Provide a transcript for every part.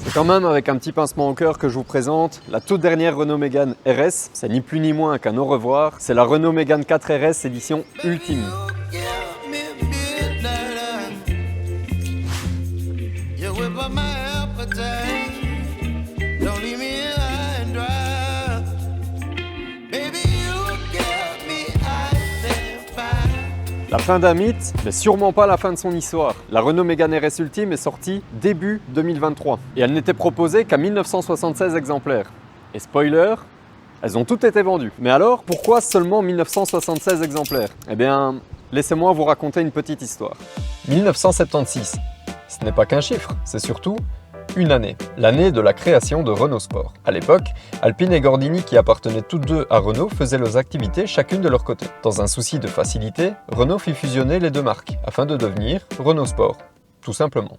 C'est quand même avec un petit pincement au cœur que je vous présente la toute dernière Renault Mégane RS. C'est ni plus ni moins qu'un au revoir. C'est la Renault Mégane 4 RS édition Ultime. La fin d'un mythe, mais sûrement pas la fin de son histoire. La Renault Mégane RS Ultime est sortie début 2023 et elle n'était proposée qu'à 1976 exemplaires. Et spoiler, elles ont toutes été vendues. Mais alors, pourquoi seulement 1976 exemplaires? Eh bien, laissez-moi vous raconter une petite histoire. 1976, ce n'est pas qu'un chiffre, c'est surtout une année, l'année de la création de Renault Sport. À l'époque, Alpine et Gordini, qui appartenaient toutes deux à Renault, faisaient leurs activités chacune de leur côté. Dans un souci de facilité, Renault fit fusionner les deux marques, afin de devenir Renault Sport, tout simplement.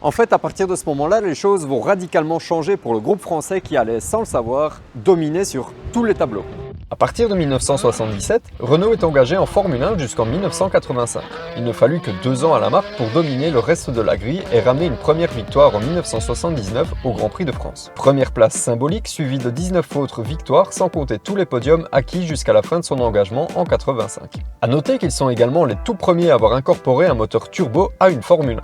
En fait, à partir de ce moment-là, les choses vont radicalement changer pour le groupe français qui allait, sans le savoir, dominer sur tous les tableaux. À partir de 1977, Renault est engagé en Formule 1 jusqu'en 1985. Il ne fallut que 2 ans à la marque pour dominer le reste de la grille et ramener une première victoire en 1979 au Grand Prix de France. Première place symbolique suivie de 19 autres victoires sans compter tous les podiums acquis jusqu'à la fin de son engagement en 85. A noter qu'ils sont également les tout premiers à avoir incorporé un moteur turbo à une Formule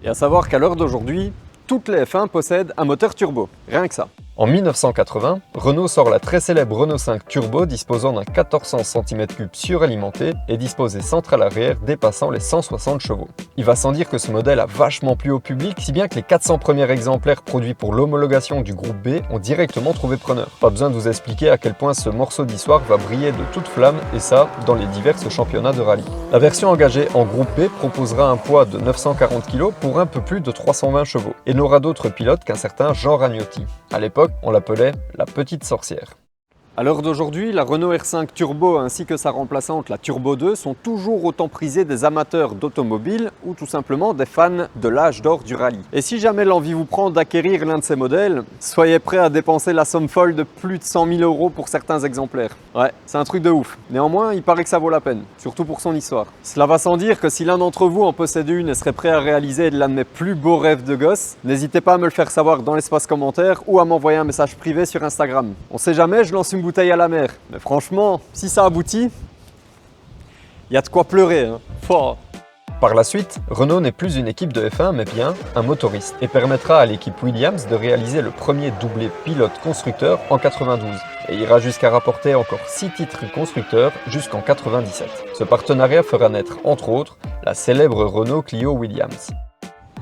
1. Et à savoir qu'à l'heure d'aujourd'hui, toutes les F1 possèdent un moteur turbo, rien que ça. En 1980, Renault sort la très célèbre Renault 5 Turbo disposant d'un 1400 cm3 suralimenté et disposé centrale arrière dépassant les 160 chevaux. Il va sans dire que ce modèle a vachement plu au public, si bien que les 400 premiers exemplaires produits pour l'homologation du groupe B ont directement trouvé preneur. Pas besoin de vous expliquer à quel point ce morceau d'histoire va briller de toute flamme, et ça, dans les divers championnats de rallye. La version engagée en groupe B proposera un poids de 940 kg pour un peu plus de 320 chevaux, et n'aura d'autre pilote qu'un certain Jean Ragnotti. À l'époque, on l'appelait la petite sorcière. À l'heure d'aujourd'hui, la Renault R5 Turbo ainsi que sa remplaçante, la Turbo 2, sont toujours autant prisées des amateurs d'automobile ou tout simplement des fans de l'âge d'or du rallye. Et si jamais l'envie vous prend d'acquérir l'un de ces modèles, soyez prêt à dépenser la somme folle de plus de 100 000 € pour certains exemplaires. Ouais, c'est un truc de ouf. Néanmoins, il paraît que ça vaut la peine, surtout pour son histoire. Cela va sans dire que si l'un d'entre vous en possède une et serait prêt à réaliser l'un de mes plus beaux rêves de gosse, n'hésitez pas à me le faire savoir dans l'espace commentaire ou à m'envoyer un message privé sur Instagram. On sait jamais, je lance une bouteille à la mer. Mais franchement, si ça aboutit, il y a de quoi pleurer, hein. Fort. Par la suite, Renault n'est plus une équipe de F1 mais bien un motoriste et permettra à l'équipe Williams de réaliser le premier doublé pilote-constructeur en 92 et ira jusqu'à rapporter encore 6 titres constructeurs jusqu'en 97. Ce partenariat fera naître entre autres la célèbre Renault Clio Williams.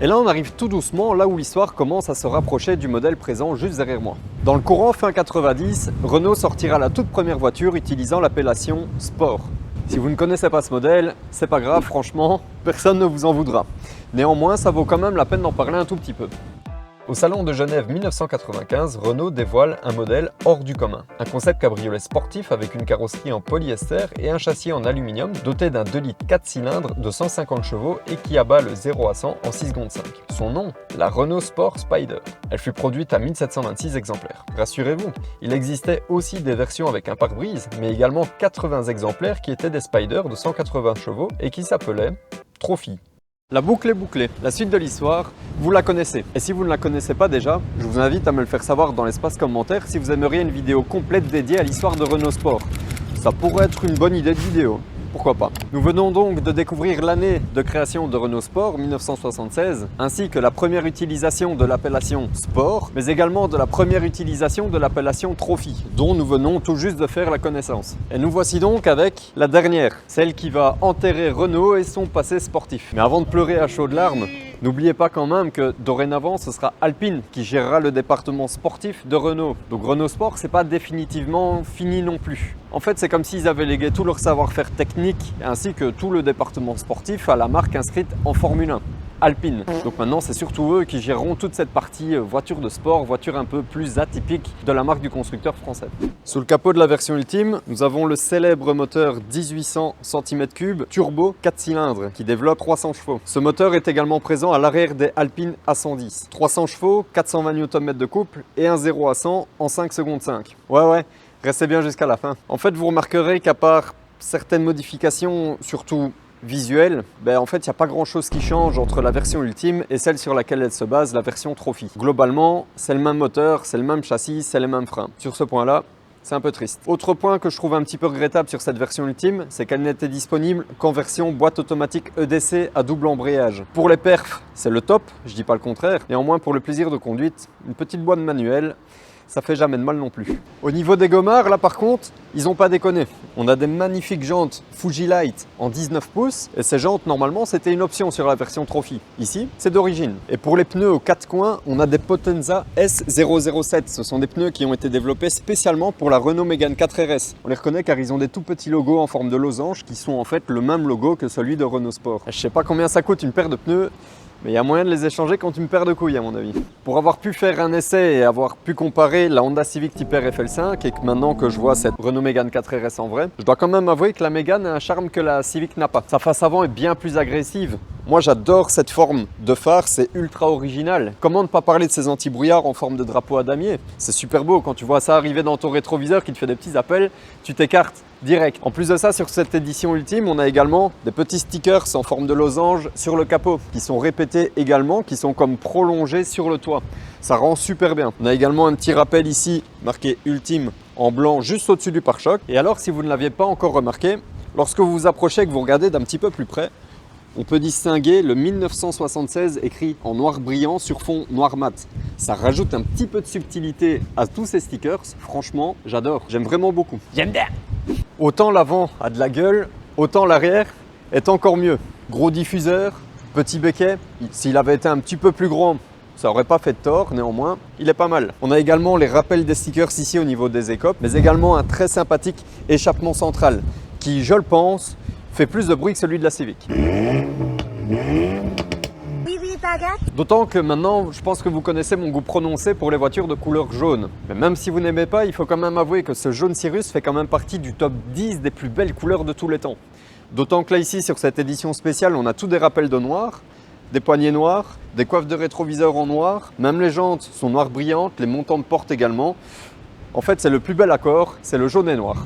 Et là, on arrive tout doucement là où l'histoire commence à se rapprocher du modèle présent juste derrière moi. Dans le courant fin 90, Renault sortira la toute première voiture utilisant l'appellation Sport. Si vous ne connaissez pas ce modèle, c'est pas grave, franchement, personne ne vous en voudra. Néanmoins, ça vaut quand même la peine d'en parler un tout petit peu. Au Salon de Genève 1995, Renault dévoile un modèle hors du commun. Un concept cabriolet sportif avec une carrosserie en polyester et un châssis en aluminium doté d'un 2 litres 4 cylindres de 150 chevaux et qui abat le 0 à 100 en 6 secondes 5. Son nom, la Renault Sport Spider. Elle fut produite à 1726 exemplaires. Rassurez-vous, il existait aussi des versions avec un pare-brise, mais également 80 exemplaires qui étaient des Spiders de 180 chevaux et qui s'appelaient Trophy. La boucle est bouclée. La suite de l'histoire, vous la connaissez. Et si vous ne la connaissez pas déjà, je vous invite à me le faire savoir dans l'espace commentaire si vous aimeriez une vidéo complète dédiée à l'histoire de Renault Sport. Ça pourrait être une bonne idée de vidéo. Pourquoi pas. Nous venons donc de découvrir l'année de création de Renault Sport, 1976, ainsi que la première utilisation de l'appellation Sport, mais également de la première utilisation de l'appellation Trophy, dont nous venons tout juste de faire la connaissance. Et nous voici donc avec la dernière, celle qui va enterrer Renault et son passé sportif. Mais avant de pleurer à chaudes larmes, n'oubliez pas quand même que dorénavant ce sera Alpine qui gérera le département sportif de Renault. Donc Renault Sport, c'est pas définitivement fini non plus. En fait, c'est comme s'ils avaient légué tout leur savoir-faire technique ainsi que tout le département sportif à la marque inscrite en Formule 1, Alpine. Donc maintenant, c'est surtout eux qui géreront toute cette partie voiture de sport, voiture un peu plus atypique de la marque du constructeur français. Sous le capot de la version Ultime, nous avons le célèbre moteur 1800 cm3 turbo 4 cylindres qui développe 300 chevaux. Ce moteur est également présent à l'arrière des Alpine A110. 300 chevaux, 420 Nm de couple et un 0 à 100 en 5 secondes 5. Ouais. Restez bien jusqu'à la fin. En fait, vous remarquerez qu'à part certaines modifications, surtout visuel, en fait, il n'y a pas grand-chose qui change entre la version ultime et celle sur laquelle elle se base, la version Trophy. Globalement, c'est le même moteur, c'est le même châssis, c'est les mêmes freins. Sur ce point-là, c'est un peu triste. Autre point que je trouve un petit peu regrettable sur cette version ultime, c'est qu'elle n'était disponible qu'en version boîte automatique EDC à double embrayage. Pour les perfs, c'est le top, je dis pas le contraire. Néanmoins, pour le plaisir de conduite, une petite boîte manuelle, ça fait jamais de mal non plus. Au niveau des gommards, là par contre, ils n'ont pas déconné. On a des magnifiques jantes Fuji Light en 19 pouces et ces jantes, normalement, c'était une option sur la version Trophy. Ici, c'est d'origine. Et pour les pneus aux 4 coins, on a des Potenza S007. Ce sont des pneus qui ont été développés spécialement pour la Renault Mégane 4 RS. On les reconnaît car ils ont des tout petits logos en forme de losange qui sont en fait le même logo que celui de Renault Sport. Je sais pas combien ça coûte une paire de pneus, mais il y a moyen de les échanger contre une paire de couilles à mon avis. Pour avoir pu faire un essai et avoir pu comparer la Honda Civic Type R FL5 et que maintenant que je vois cette Renault Mégane 4 RS en vrai, je dois quand même avouer que la Mégane a un charme que la Civic n'a pas. Sa face avant est bien plus agressive. Moi j'adore cette forme de phare, c'est ultra original. Comment ne pas parler de ces anti-brouillards en forme de drapeau à damier? C'est super beau quand tu vois ça arriver dans ton rétroviseur qui te fait des petits appels, tu t'écartes direct. En plus de ça, sur cette édition ultime, on a également des petits stickers en forme de losange sur le capot qui sont répétés également, qui sont comme prolongés sur le toit. Ça rend super bien. On a également un petit rappel ici marqué ultime en blanc juste au-dessus du pare-choc. Et alors, si vous ne l'aviez pas encore remarqué, lorsque vous vous approchez et que vous regardez d'un petit peu plus près, on peut distinguer le 1976 écrit en noir brillant sur fond noir mat. Ça rajoute un petit peu de subtilité à tous ces stickers. Franchement, j'adore. J'aime vraiment beaucoup. J'aime bien. Autant l'avant a de la gueule, autant l'arrière est encore mieux. Gros diffuseur, petit becquet. S'il avait été un petit peu plus grand, ça n'aurait pas fait de tort, néanmoins, il est pas mal. On a également les rappels des stickers ici au niveau des écopes, mais également un très sympathique échappement central qui, je le pense, fait plus de bruit que celui de la Civic. D'autant que maintenant, je pense que vous connaissez mon goût prononcé pour les voitures de couleur jaune. Mais même si vous n'aimez pas, il faut quand même avouer que ce jaune Cirrus fait quand même partie du top 10 des plus belles couleurs de tous les temps. D'autant que là ici, sur cette édition spéciale, on a tous des rappels de noir, des poignées noires, des coiffes de rétroviseur en noir, même les jantes sont noires brillantes, les montants de porte également. En fait, c'est le plus bel accord, c'est le jaune et noir.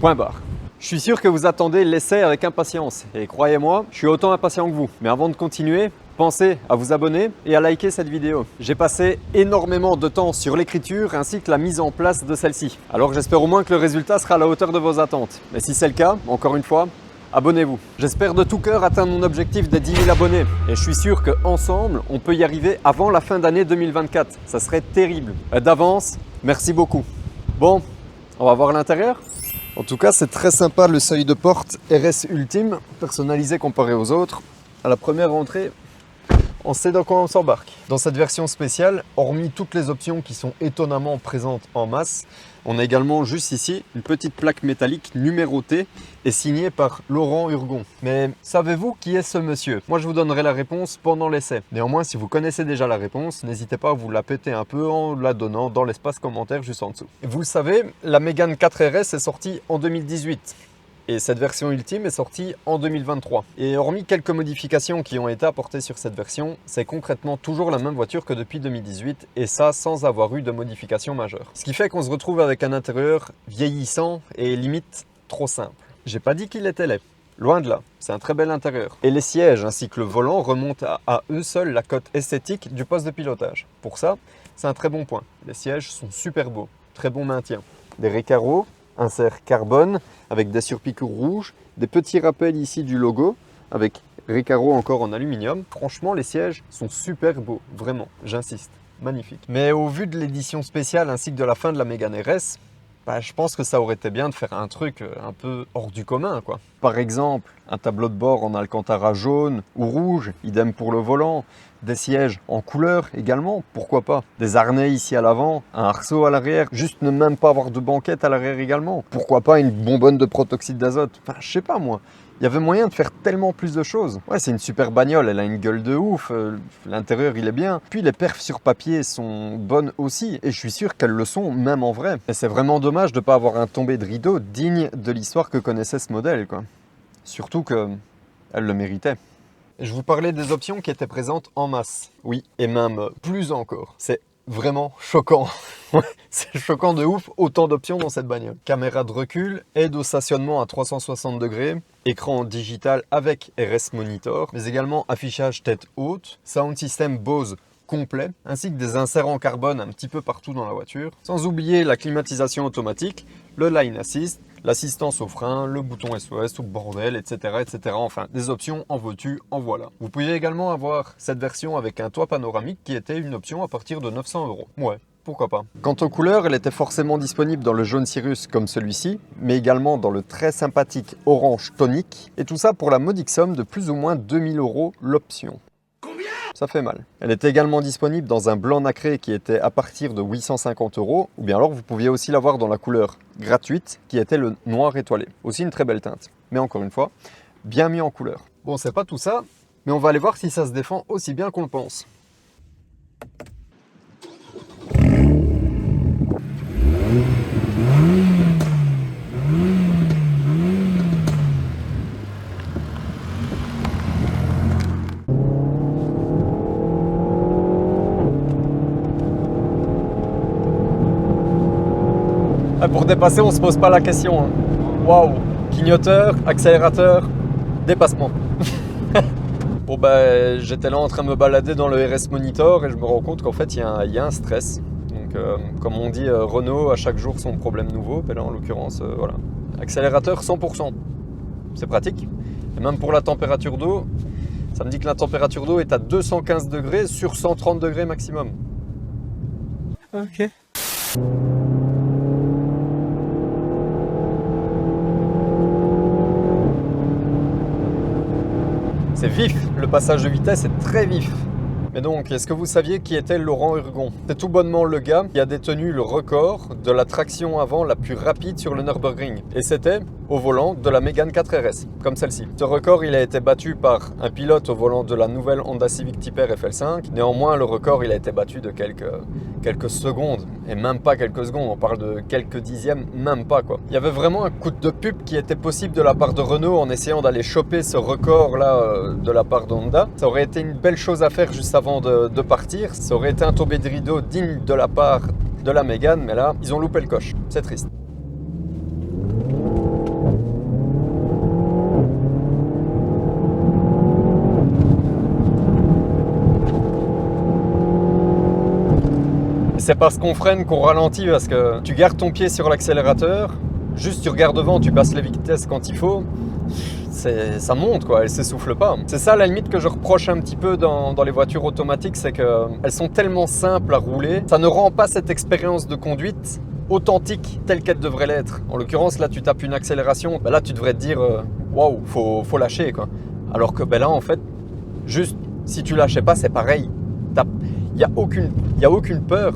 Point barre. Je suis sûr que vous attendez l'essai avec impatience et croyez-moi, je suis autant impatient que vous. Mais avant de continuer, pensez à vous abonner et à liker cette vidéo. J'ai passé énormément de temps sur l'écriture ainsi que la mise en place de celle-ci. Alors j'espère au moins que le résultat sera à la hauteur de vos attentes. Mais si c'est le cas, encore une fois, abonnez-vous. J'espère de tout cœur atteindre mon objectif des 10 000 abonnés. Et je suis sûr qu'ensemble, on peut y arriver avant la fin d'année 2024. Ça serait terrible. D'avance, merci beaucoup. Bon, on va voir l'intérieur. En tout cas, c'est très sympa le seuil de porte RS Ultime, personnalisé comparé aux autres. À la première entrée, on sait dans quoi on s'embarque. Dans cette version spéciale, hormis toutes les options qui sont étonnamment présentes en masse, on a également juste ici une petite plaque métallique numérotée et signée par Laurent Urgon. Mais savez-vous qui est ce monsieur? Moi, je vous donnerai la réponse pendant l'essai. Néanmoins, si vous connaissez déjà la réponse, n'hésitez pas à vous la péter un peu en la donnant dans l'espace commentaire juste en dessous. Et vous le savez, la Mégane 4 RS est sortie en 2018. Et cette version ultime est sortie en 2023. Et hormis quelques modifications qui ont été apportées sur cette version, c'est concrètement toujours la même voiture que depuis 2018 et ça sans avoir eu de modifications majeures. Ce qui fait qu'on se retrouve avec un intérieur vieillissant et limite trop simple. J'ai pas dit qu'il était laid. Loin de là, c'est un très bel intérieur. Et les sièges ainsi que le volant remontent à eux seuls la cote esthétique du poste de pilotage. Pour ça, c'est un très bon point. Les sièges sont super beaux, très bon maintien. Des récarreaux, insert carbone avec des surpiqûres rouges, des petits rappels ici du logo avec récarreaux encore en aluminium. Franchement, les sièges sont super beaux, vraiment, j'insiste, magnifique. Mais au vu de l'édition spéciale ainsi que de la fin de la Mégane RS, je pense que ça aurait été bien de faire un truc un peu hors du commun, quoi. Par exemple, un tableau de bord en alcantara jaune ou rouge, idem pour le volant, des sièges en couleur également, pourquoi pas. Des harnais ici à l'avant, un arceau à l'arrière, juste ne même pas avoir de banquette à l'arrière également. Pourquoi pas une bonbonne de protoxyde d'azote, je sais pas moi. Il y avait moyen de faire tellement plus de choses. Ouais, c'est une super bagnole, elle a une gueule de ouf, l'intérieur il est bien. Puis les perfs sur papier sont bonnes aussi, et je suis sûr qu'elles le sont même en vrai. Et c'est vraiment dommage de ne pas avoir un tombé de rideau digne de l'histoire que connaissait ce modèle, quoi. Surtout qu'elle le méritait. Je vous parlais des options qui étaient présentes en masse. Oui, et même plus encore. C'est vraiment choquant. C'est choquant de ouf, autant d'options dans cette bagnole. Caméra de recul, aide au stationnement à 360 degrés, écran digital avec RS Monitor, mais également affichage tête haute, sound system Bose complet, ainsi que des inserts en carbone un petit peu partout dans la voiture. Sans oublier la climatisation automatique, le Line Assist, l'assistance au frein, le bouton SOS, tout le bordel, etc., etc. Enfin, des options en veux-tu, en voilà. Vous pouvez également avoir cette version avec un toit panoramique qui était une option à partir de 900 €. Ouais. Pourquoi pas. Quant aux couleurs, elle était forcément disponible dans le jaune Cirrus comme celui-ci, mais également dans le très sympathique orange tonique, et tout ça pour la modique somme de plus ou moins 2000 € l'option. Ça fait mal. Elle était également disponible dans un blanc nacré qui était à partir de 850 €, ou bien alors vous pouviez aussi l'avoir dans la couleur gratuite qui était le noir étoilé. Aussi une très belle teinte, mais encore une fois, bien mis en couleur. Bon, c'est pas tout ça, mais on va aller voir si ça se défend aussi bien qu'on le pense. Pour dépasser, on se pose pas la question. Hein. Waouh, clignoteur, accélérateur, dépassement. Bon bah, j'étais là en train de me balader dans le RS Monitor et je me rends compte qu'en fait il y a un stress. Donc comme on dit Renault, à chaque jour son problème nouveau. Ben là en l'occurrence, voilà. Accélérateur 100%. C'est pratique. Et même pour la température d'eau, ça me dit que la température d'eau est à 215 degrés sur 130 degrés maximum. Ok. C'est vif, le passage de vitesse est très vif. Mais donc, est-ce que vous saviez qui était Laurent Hurgon? C'est tout bonnement le gars qui a détenu le record de la traction avant la plus rapide sur le Nürburgring. Et c'était au volant de la Mégane 4RS, comme celle-ci. Ce record, il a été battu par un pilote au volant de la nouvelle Honda Civic Type R FL5. Néanmoins, le record, il a été battu de quelques secondes. Et même pas quelques secondes, on parle de quelques dixièmes, même pas quoi. Il y avait vraiment un coup de pub qui était possible de la part de Renault en essayant d'aller choper ce record-là de la part d'Honda. Ça aurait été une belle chose à faire juste avant de partir. Ça aurait été un tombé de rideau digne de la part de la Mégane, mais là, ils ont loupé le coche. C'est triste. C'est parce qu'on freine qu'on ralentit, parce que tu gardes ton pied sur l'accélérateur, juste tu regardes devant, tu passes les vitesses quand il faut, ça monte quoi, elle s'essouffle pas. C'est ça la limite que je reproche un petit peu dans les voitures automatiques, c'est qu'elles sont tellement simples à rouler, ça ne rend pas cette expérience de conduite authentique telle qu'elle devrait l'être. En l'occurrence là tu tapes une accélération, ben là tu devrais te dire waouh, faut lâcher quoi. Alors que ben là en fait, juste si tu lâchais pas c'est pareil. Il n'y a aucune peur,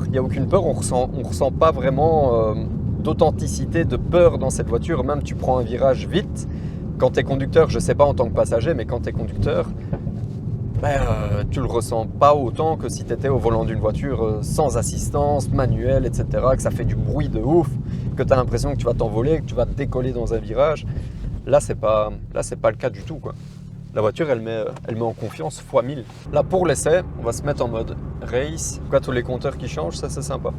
on ressent pas vraiment d'authenticité, de peur dans cette voiture. Même tu prends un virage vite, quand tu es conducteur, je sais pas en tant que passager, mais quand tu es conducteur, tu le ressens pas autant que si tu étais au volant d'une voiture sans assistance, manuelle, etc., que ça fait du bruit de ouf, que tu as l'impression que tu vas t'envoler, que tu vas te décoller dans un virage. Là, c'est pas le cas du tout, quoi. La voiture, elle met en confiance fois 1000. Là, pour l'essai, on va se mettre en mode race. Quoi, tous les compteurs qui changent, ça c'est sympa.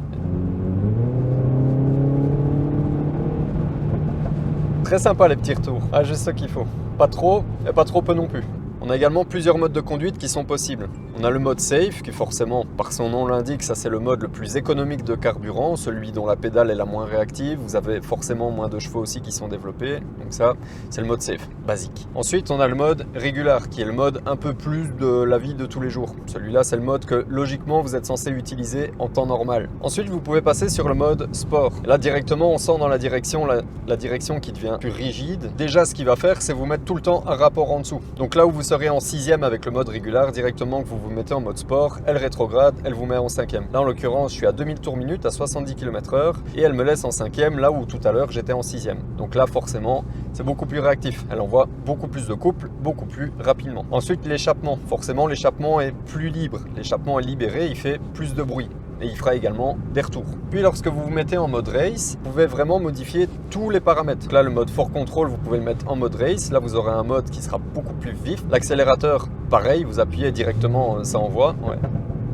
Très sympa les petits retours. Ah, juste ce qu'il faut. Pas trop, et pas trop peu non plus. On a également plusieurs modes de conduite qui sont possibles. On a le mode safe, qui forcément, par son nom l'indique, ça c'est le mode le plus économique de carburant, celui dont la pédale est la moins réactive. Vous avez forcément moins de chevaux aussi qui sont développés. Donc ça, c'est le mode safe, basique. Ensuite, on a le mode régular, qui est le mode un peu plus de la vie de tous les jours. Celui-là, c'est le mode que logiquement, vous êtes censé utiliser en temps normal. Ensuite, vous pouvez passer sur le mode sport. Et là, directement, on sent dans la direction, la direction qui devient plus rigide. Déjà, ce qu'il va faire, c'est vous mettre tout le temps un rapport en dessous. Donc là où vous serez en 6e avec le mode régular, directement que vous vous mettez en mode sport, elle rétrograde, elle vous met en 5e. Là en l'occurrence je suis à 2000 tours minute à 70 km/h et elle me laisse en 5e là où tout à l'heure j'étais en 6e. Donc là forcément c'est beaucoup plus réactif, elle envoie beaucoup plus de couple, beaucoup plus rapidement. Ensuite l'échappement, forcément l'échappement est plus libre, l'échappement est libéré, il fait plus de bruit. Et il fera également des retours. Puis lorsque vous vous mettez en mode race, vous pouvez vraiment modifier tous les paramètres. Là le mode Fort Control, vous pouvez le mettre en mode race. Là vous aurez un mode qui sera beaucoup plus vif. L'accélérateur, pareil, vous appuyez directement, ça envoie. Ouais.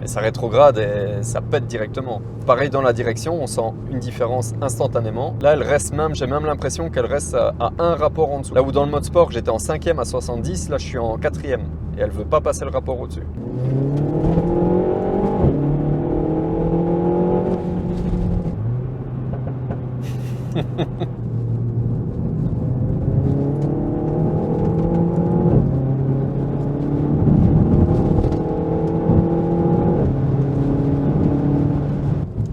Et et ça rétrograde et ça pète directement. Pareil dans la direction, on sent une différence instantanément. Là, elle reste même, j'ai même l'impression qu'elle reste à un rapport en dessous. Là où dans le mode sport, j'étais en 5e à 70, là je suis en 4e et elle veut pas passer le rapport au-dessus.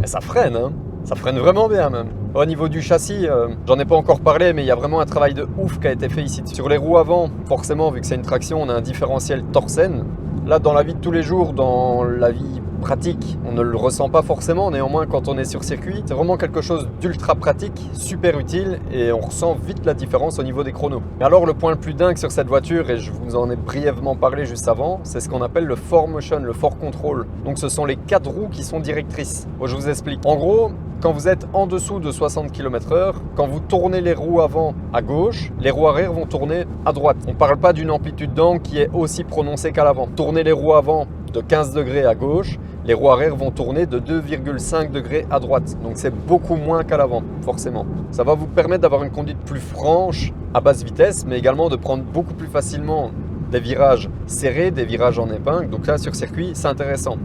Et ça freine, hein. Ça freine vraiment bien même. Au niveau du châssis, j'en ai pas encore parlé, mais il y a vraiment un travail de ouf qui a été fait ici. Sur les roues avant, forcément, vu que c'est une traction, on a un différentiel Torsen. Là, dans la vie de tous les jours, dans la vie pratique, on ne le ressent pas forcément. Néanmoins, quand on est sur circuit, c'est vraiment quelque chose d'ultra pratique, super utile, et on ressent vite la différence au niveau des chronos. Mais alors, le point le plus dingue sur cette voiture, et je vous en ai brièvement parlé juste avant, c'est ce qu'on appelle le 4Motion, le 4Control. Donc, ce sont les 4 roues qui sont directrices. Bon, je vous explique. En gros, quand vous êtes en dessous de 60 km/h, quand vous tournez les roues avant à gauche, les roues arrière vont tourner à droite. On ne parle pas d'une amplitude d'angle qui est aussi prononcée qu'à l'avant. Tournez les roues avant de 15 degrés à gauche, les roues arrière vont tourner de 2,5 degrés à droite. Donc c'est beaucoup moins qu'à l'avant, forcément. Ça va vous permettre d'avoir une conduite plus franche à basse vitesse, mais également de prendre beaucoup plus facilement des virages serrés, des virages en épingle. Donc là, sur circuit, c'est intéressant.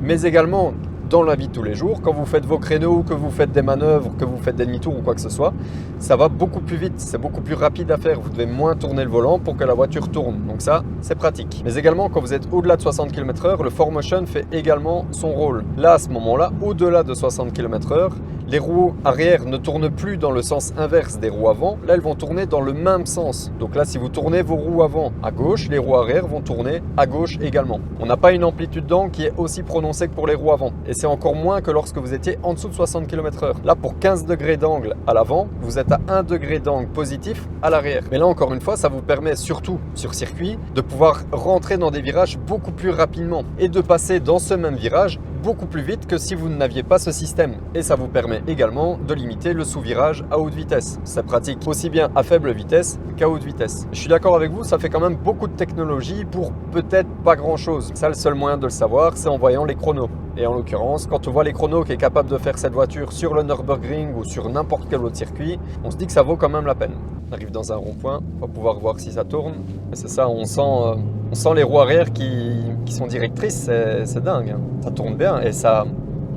Mais également, dans la vie de tous les jours, quand vous faites vos créneaux, que vous faites des manœuvres, que vous faites des demi-tours ou quoi que ce soit, ça va beaucoup plus vite, c'est beaucoup plus rapide à faire. Vous devez moins tourner le volant pour que la voiture tourne. Donc ça, c'est pratique. Mais également, quand vous êtes au-delà de 60 km/h, le 4Motion fait également son rôle. Là, à ce moment-là, au-delà de 60 km/h, les roues arrière ne tournent plus dans le sens inverse des roues avant. Là, elles vont tourner dans le même sens. Donc là, si vous tournez vos roues avant à gauche, les roues arrière vont tourner à gauche également. On n'a pas une amplitude d'angle qui est aussi prononcée que pour les roues avant. Et c'est encore moins que lorsque vous étiez en dessous de 60 km/h. Là, pour 15 degrés d'angle à l'avant, vous êtes à 1 degré d'angle positif à l'arrière. Mais là, encore une fois, ça vous permet surtout sur circuit de pouvoir rentrer dans des virages beaucoup plus rapidement et de passer dans ce même virage beaucoup plus vite que si vous n'aviez pas ce système. Et ça vous permet également de limiter le sous-virage à haute vitesse. C'est pratique aussi bien à faible vitesse qu'à haute vitesse. Je suis d'accord avec vous, ça fait quand même beaucoup de technologie pour peut-être pas grand-chose. Ça, le seul moyen de le savoir, c'est en voyant les chronos. Et en l'occurrence, quand on voit les chronos qu'est capable de faire cette voiture sur le Nürburgring ou sur n'importe quel autre circuit, on se dit que ça vaut quand même la peine. On arrive dans un rond-point, on va pouvoir voir si ça tourne. Et c'est ça, on sent les roues arrière qui sont directrices, c'est dingue. Hein. Ça tourne bien et ça,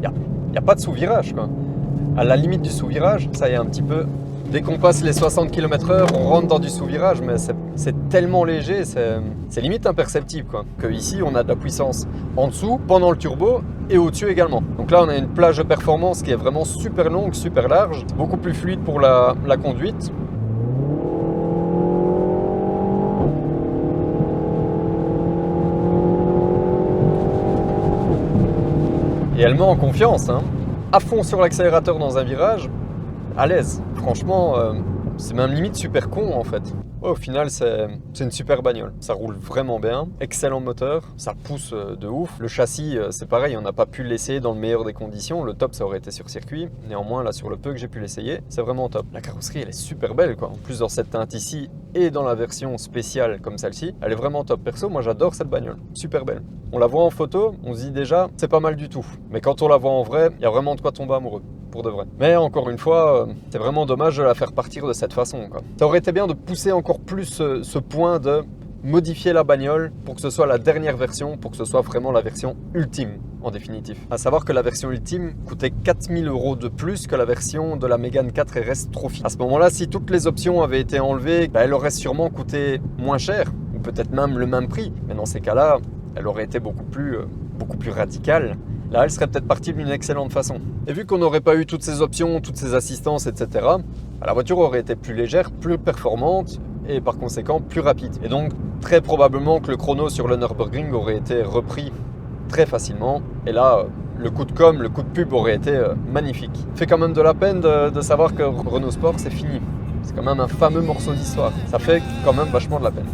il n'y a pas de sous-virage, quoi. À la limite du sous-virage, ça y est un petit peu. Dès qu'on passe les 60 km/h, on rentre dans du sous-virage, mais c'est tellement léger, c'est limite imperceptible, quoi. Que ici, on a de la puissance en dessous, pendant le turbo et au-dessus également. Donc là, on a une plage de performance qui est vraiment super longue, super large, beaucoup plus fluide pour la conduite. Et elle met en confiance, hein. À fond sur l'accélérateur dans un virage, à l'aise. Franchement, c'est même limite super con en fait. Ouais, au final, c'est une super bagnole. Ça roule vraiment bien, excellent moteur, ça pousse de ouf. Le châssis, c'est pareil, on n'a pas pu l'essayer dans le meilleur des conditions. Le top, ça aurait été sur circuit. Néanmoins, là, sur le peu que j'ai pu l'essayer, c'est vraiment top. La carrosserie, elle est super belle, quoi. En plus, dans cette teinte ici et dans la version spéciale comme celle-ci, elle est vraiment top. Perso, moi, j'adore cette bagnole. Super belle. On la voit en photo, on se dit déjà, c'est pas mal du tout. Mais quand on la voit en vrai, il y a vraiment de quoi tomber amoureux. Pour de vrai. Mais encore une fois, c'est vraiment dommage de la faire partir de cette façon, quoi. Ça aurait été bien de pousser encore plus ce point de modifier la bagnole pour que ce soit la dernière version, pour que ce soit vraiment la version ultime en définitive. À savoir que la version ultime coûtait 4000 € de plus que la version de la Mégane 4 RS Trophy. À ce moment-là, si toutes les options avaient été enlevées, elle aurait sûrement coûté moins cher, ou peut-être même le même prix. Mais dans ces cas-là, elle aurait été beaucoup plus radicale. Là, elle serait peut-être partie d'une excellente façon. Et vu qu'on n'aurait pas eu toutes ces options, toutes ces assistances, etc., la voiture aurait été plus légère, plus performante et par conséquent plus rapide. Et donc, très probablement que le chrono sur le Nürburgring aurait été repris très facilement. Et là, le coup de com', le coup de pub aurait été magnifique. Fait quand même de la peine de savoir que Renault Sport, c'est fini. C'est quand même un fameux morceau d'histoire. Ça fait quand même vachement de la peine.